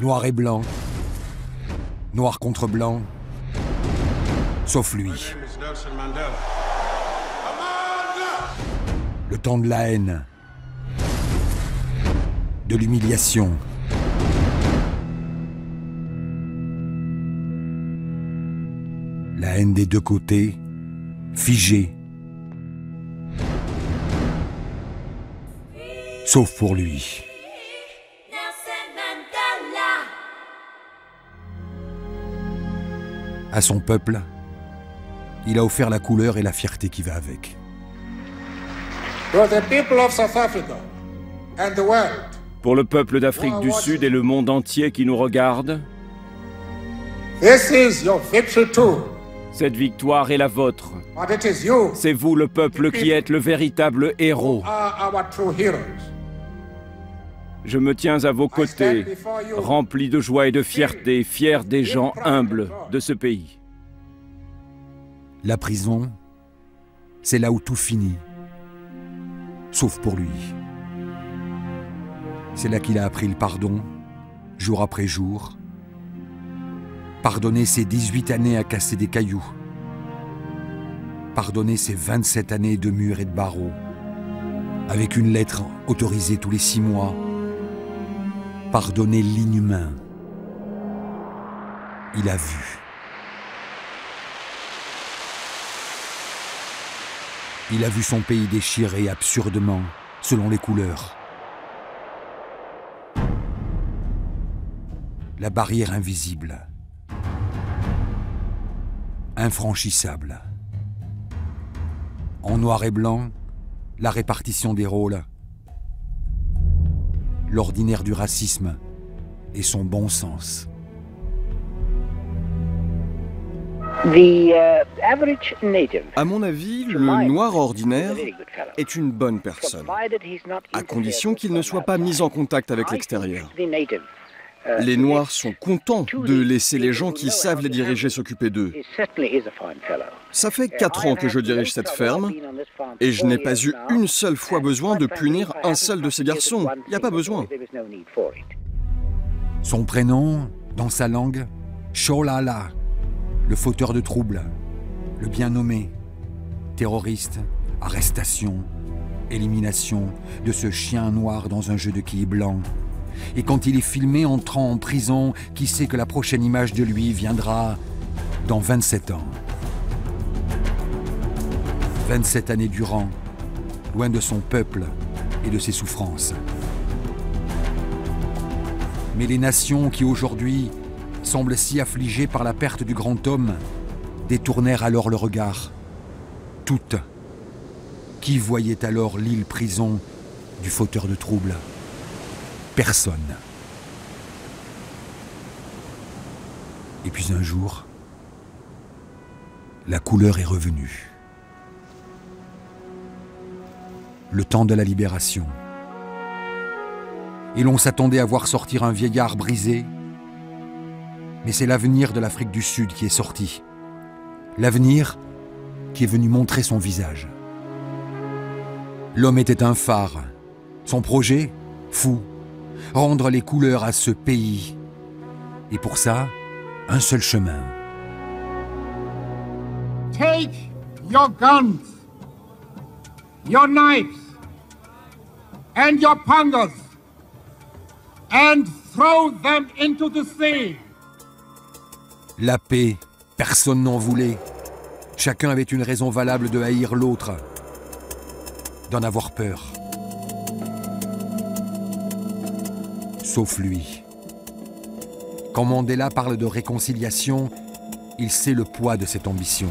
Noir et blanc, noir contre blanc, sauf lui. Le temps de la haine, de l'humiliation. La haine des deux côtés, figée. Sauf pour lui. À son peuple, il a offert la couleur et la fierté qui va avec. Pour le peuple d'Afrique du Sud et le monde entier qui nous regarde, cette victoire est la vôtre. C'est vous, le peuple, qui êtes le véritable héros. Je me tiens à vos côtés, rempli de joie et de fierté, fier des gens humbles de ce pays. La prison, c'est là où tout finit, sauf pour lui. C'est là qu'il a appris le pardon, jour après jour. Pardonner ses 18 années à casser des cailloux. Pardonner ses 27 années de murs et de barreaux. Avec une lettre autorisée tous les 6 mois. Pardonner l'inhumain. Il a vu. Il a vu son pays déchiré absurdement, selon les couleurs. La barrière invisible. Infranchissable. En noir et blanc, la répartition des rôles. L'ordinaire du racisme et son bon sens. À mon avis, le noir ordinaire est une bonne personne, à condition qu'il ne soit pas mis en contact avec l'extérieur. Les Noirs sont contents de laisser les gens qui savent les diriger s'occuper d'eux. Ça fait 4 ans que je dirige cette ferme et je n'ai pas eu une seule fois besoin de punir un seul de ces garçons. Il n'y a pas besoin. Son prénom, dans sa langue, Sholala, le fauteur de troubles, le bien nommé, terroriste, arrestation, élimination de ce chien noir dans un jeu de quilles blanc. Et quand il est filmé entrant en prison, qui sait que la prochaine image de lui viendra dans 27 ans. 27 années durant, loin de son peuple et de ses souffrances. Mais les nations qui aujourd'hui semblent si affligées par la perte du grand homme, détournèrent alors le regard. Toutes. Qui voyait alors l'île prison du fauteur de troubles ? Personne. Et puis un jour, la couleur est revenue. Le temps de la libération. Et l'on s'attendait à voir sortir un vieillard brisé. Mais c'est l'avenir de l'Afrique du Sud qui est sorti. L'avenir qui est venu montrer son visage. L'homme était un phare. Son projet, fou. Rendre les couleurs à ce pays. Et pour ça, un seul chemin. Take your guns, your knives, and your pangas, and throw them into the sea. La paix, personne n'en voulait. Chacun avait une raison valable de haïr l'autre, d'en avoir peur. Sauf lui. Quand Mandela parle de réconciliation, il sait le poids de cette ambition.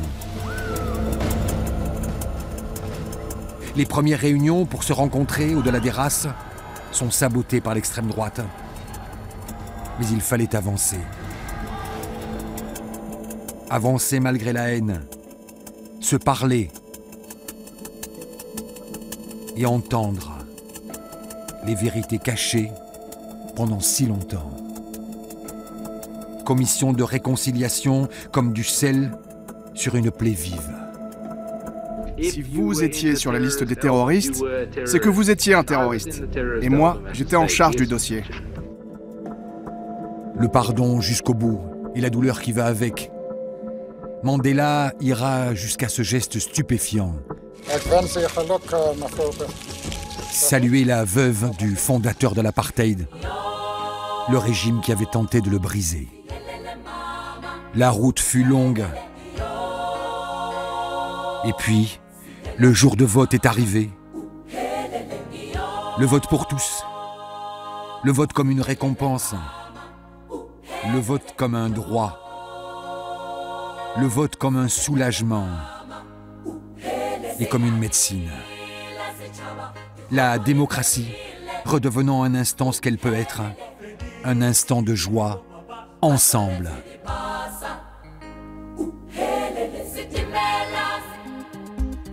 Les premières réunions pour se rencontrer au-delà des races sont sabotées par l'extrême droite. Mais il fallait avancer. Avancer malgré la haine. Se parler. Et entendre les vérités cachées pendant si longtemps. Commission de réconciliation comme du sel sur une plaie vive. Si vous étiez sur la liste des terroristes, c'est que vous étiez un terroriste. Et moi, j'étais en charge du dossier. le pardon jusqu'au bout et la douleur qui va avec. Mandela ira jusqu'à ce geste stupéfiant. Saluer la veuve du fondateur de l'apartheid, le régime qui avait tenté de le briser. La route fut longue. Et puis, le jour de vote est arrivé. Le vote pour tous. Le vote comme une récompense. Le vote comme un droit. Le vote comme un soulagement. Et comme une médecine. La démocratie, redevenant un instant ce qu'elle peut être, un instant de joie, ensemble.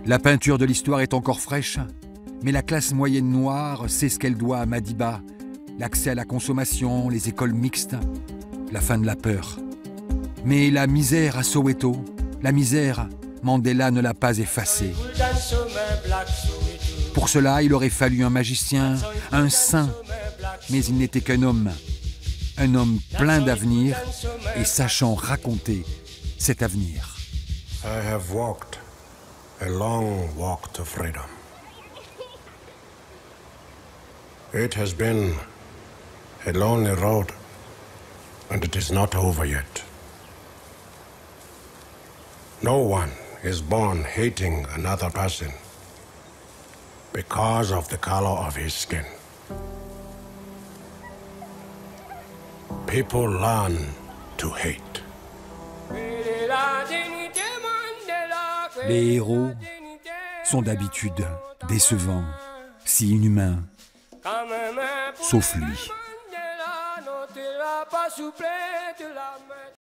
La peinture de l'histoire est encore fraîche, mais la classe moyenne noire sait ce qu'elle doit à Madiba, l'accès à la consommation, les écoles mixtes, la fin de la peur. Mais la misère à Soweto, la misère, Mandela ne l'a pas effacée. Pour cela, il aurait fallu un magicien, un saint, mais il n'était qu'un homme plein d'avenir et sachant raconter cet avenir. I have walked a long walk to freedom. It has been a lonely road, and it is not over yet. No one is born hating another person because of the color of his skin. People learn to hate. Les héros sont d'habitude décevants, si inhumains, sauf lui.